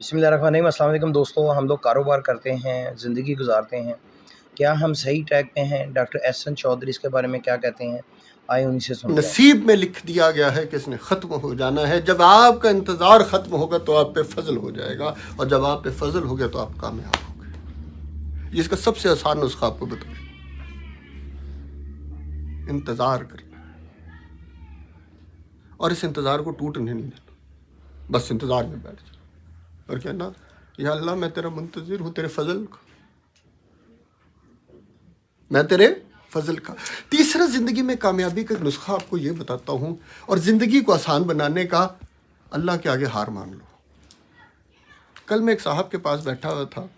बिस्मिल्लाहिर्रहमानिर्रहीम। अस्सलाम वालेकुम दोस्तों, हम लोग कारोबार करते हैं, ज़िंदगी गुजारते हैं। क्या हम सही ट्रैक पे हैं? डॉक्टर एहसन चौधरी इसके बारे में क्या कहते हैं, आइए उन्हीं से सुनते हैं। नसीब में लिख दिया गया है कि इसने ख़त्म हो जाना है। जब आपका इंतज़ार ख़त्म होगा तो आप पे फजल हो जाएगा, और जब आप पे फजल हो गया तो आप कामयाब हो गए। इसका सबसे आसान नुस्खा आपको बता, इंतज़ार करना, और इस इंतज़ार को टूटने नहीं देना। बस इंतज़ार में बैठ जाओ और कहना, या अल्लाह मैं तेरा मुंतज़िर हूँ, तेरे फजल का, मैं तेरे फजल का। तीसरा, ज़िंदगी में कामयाबी का नुस्खा आपको ये बताता हूँ, और ज़िंदगी को आसान बनाने का, अल्लाह के आगे हार मान लो। कल मैं एक साहब के पास बैठा हुआ था,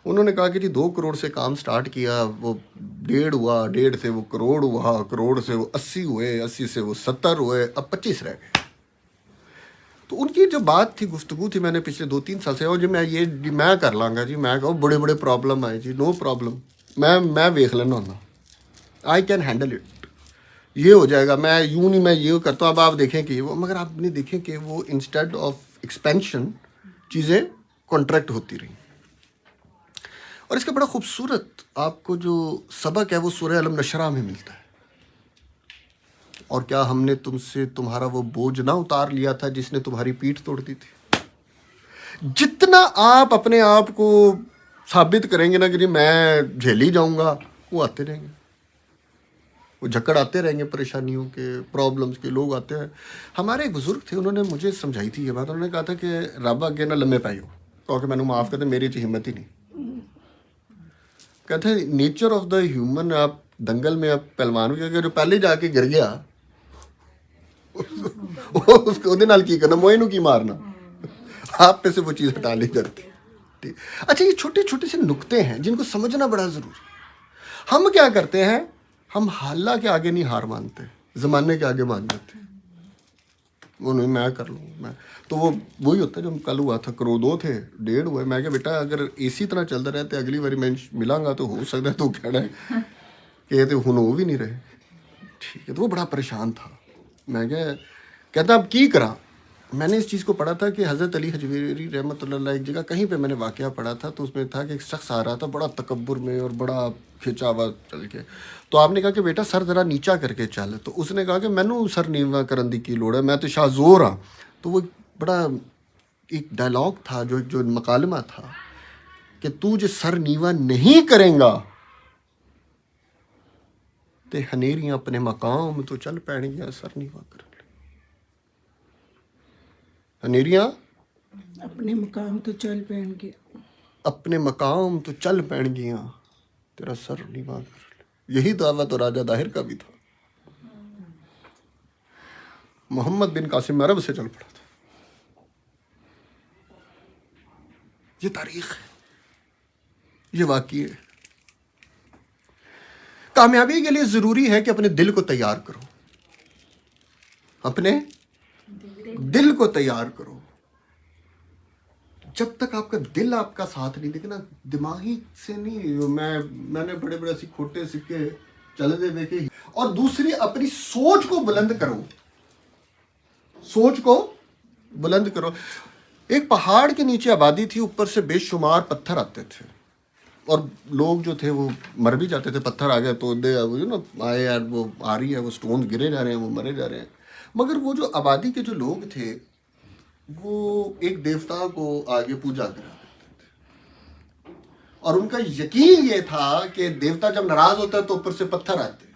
उन्होंने कहा कि जी 2 करोड़ से काम स्टार्ट किया, वो 1.5 हुआ, 1.5 से वो करोड़ हुआ, करोड़ से वो 80 हुए, 80 से वो 70 हुए, अब 25 रह गए। तो उनकी जो बात थी, गुफ्तगू थी, मैंने पिछले 2-3 साल से, और जी मैं कर लांगा जी, मैं कहो बड़े बड़े प्रॉब्लम आए जी, नो प्रॉब्लम, मैं वेख लेना होना, आई कैन हैंडल इट, ये हो जाएगा, मैं यूं नहीं, मैं ये करता हूँ, अब आप देखें कि वो, मगर आपने देखें कि वो इंस्टेड ऑफ एक्सपेंशन चीज़ें कॉन्ट्रैक्ट होती रही। और इसका बड़ा खूबसूरत आपको जो सबक है वो सूरह अलम नशरा में मिलता है। और क्या हमने तुमसे तुम्हारा वो बोझ ना उतार लिया था जिसने तुम्हारी पीठ तोड़ दी थी। जितना आप अपने आप को साबित करेंगे ना कि जी मैं झेल ही जाऊंगा, वो आते रहेंगे, वो झक्कड़ आते रहेंगे, परेशानियों के, प्रॉब्लम्स के लोग आते हैं। हमारे एक बुजुर्ग थे, उन्होंने मुझे समझाई थी ये बात। उन्होंने कहा था कि रब अगे ना लम्बे पाई हो, क्योंकि मैंने माफ़ करते, मेरी च हिम्मत ही नहीं। कहते हैं नेचर ऑफ द ह्यूमन, आप दंगल में आप पहलवान के जो पहले जाके गिर गया उसको ਉਹਦੇ ਨਾਲ ਕੀ करना, मोए नू की मारना, आप पे से वो चीज़ हटा ली जाती। ठीक। अच्छा, ये छोटे छोटे से नुक्ते हैं जिनको समझना बड़ा ज़रूरी। हम क्या करते हैं, हम हाल्ला के आगे नहीं हार मानते, ज़माने के आगे मान जाते हैं। वो नहीं, मैं कर लूँ, मैं तो वो वही होता है जो कल हुआ था, करोड़ 2 थे, 1.5 हुए। मैं क्या बेटा, अगर इसी तरह चलता रहते अगली बारी मैं मिलांगा तो हो सकता है तो कहना है कि ये तो हुन हो भी नहीं रहे। ठीक है, तो वो बड़ा परेशान था। मैं क्या कहता, अब की करा। मैंने इस चीज़ को पढ़ा था कि हज़रत अली हजवेरी रहमतुल्लाह अलैह एक जगह कहीं पे मैंने वाक़या पढ़ा था, तो उसमें था कि एक शख्स आ रहा था बड़ा तकब्बुर में और बड़ा खिंचा हुआ चल के। तो आपने कहा कि बेटा सर ज़रा नीचा करके चल। तो उसने कहा कि मैनू सर नीवा करन दी की लोड़ है, मैं तो शाहजोर हाँ। तो वो बड़ा एक डायलॉग था, जो जो मकालमा था कि तू जो सर नीवा नहीं करेगा ते हनेरियां अपने मकाम तो चल पैणगियां सर नीवा कर। हनेरियां अपने मकाम तो चल पैणगे, अपने मकाम तो चल पैणगियां तेरा सर नीवा कर। यही दावा तो राजा दाहिर का भी था। मोहम्मद बिन कासिम अरब से चल पड़ा था। ये तारीख है, ये वाकई है। कामयाबी के लिए जरूरी है कि अपने दिल को तैयार करो, अपने दिल को तैयार करो। जब तक आपका दिल आपका साथ नहीं देगा ना, दिमागी से नहीं, मैंने बड़े बड़े ऐसे खोटे सिक्के चले दे देखे। और दूसरी, अपनी सोच को बुलंद करो, सोच को बुलंद करो। एक पहाड़ के नीचे आबादी थी, ऊपर से बेशुमार पत्थर आते थे, और लोग जो थे वो मर भी जाते थे। पत्थर आ गए तो आए यार, वो आ रही है, वो स्टोन गिरे जा रहे हैं, वो मरे जा रहे हैं। मगर वो जो आबादी के जो लोग थे, वो एक देवता को आगे पूजा करा देते थे, और उनका यकीन ये था कि देवता जब नाराज होता है तो ऊपर से पत्थर आते हैं,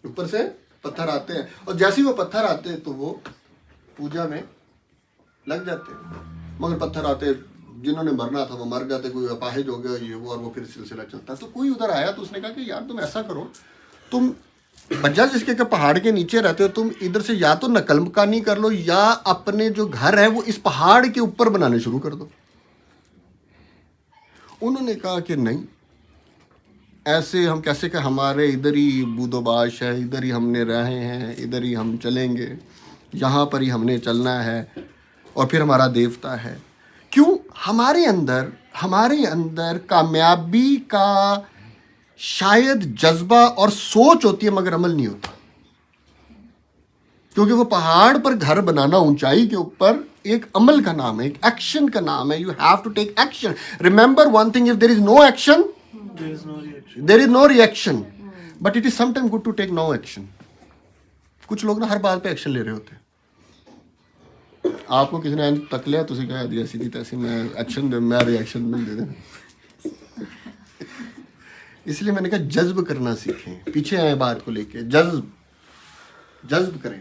ऊपर से पत्थर आते हैं, और जैसे ही वो पत्थर आते हैं तो वो पूजा में लग जाते हैं। मगर पत्थर आते, जिन्होंने मरना था वो मर जाते, कोई अपाहिज हो गया ये वो, और वो फिर सिलसिला चलता। तो कोई उधर आया तो उसने कहा कि यार तुम ऐसा करो, तुम बज्जा जिसके के पहाड़ के नीचे रहते हो, तुम इधर से या तो नकल मकानी कर लो, या अपने जो घर है वो इस पहाड़ के ऊपर बनाने शुरू कर दो। उन्होंने कहा कि नहीं, ऐसे हम कैसे, कि हमारे इधर ही बूदोबाश है, इधर ही हमने रहे हैं, इधर ही हम चलेंगे, यहाँ पर ही हमने चलना है, और फिर हमारा देवता है। क्यों? हमारे अंदर कामयाबी का शायद जज्बा और सोच होती है, मगर अमल नहीं होता। क्योंकि वो पहाड़ पर घर बनाना ऊंचाई के ऊपर ایک عمل کا نام ہے, ایک ایکشن کا نام ہے. You have to take action. Remember one thing, if there is no action there is no reaction, but it is some time good to take no action. کچھ لوگ نا ہر بات پہ ایکشن لے رہے ہوتے ہیں. آپ کو کسی نے تک لیا تو کہا دیا سیدھی تیسی میں ایکشن دے, میں ریئیکشن میں دے دیں. اس لیے میں نے کہا جذب کرنا سیکھیں, پیچھے آئے بات کو لے کے, جذب کریں.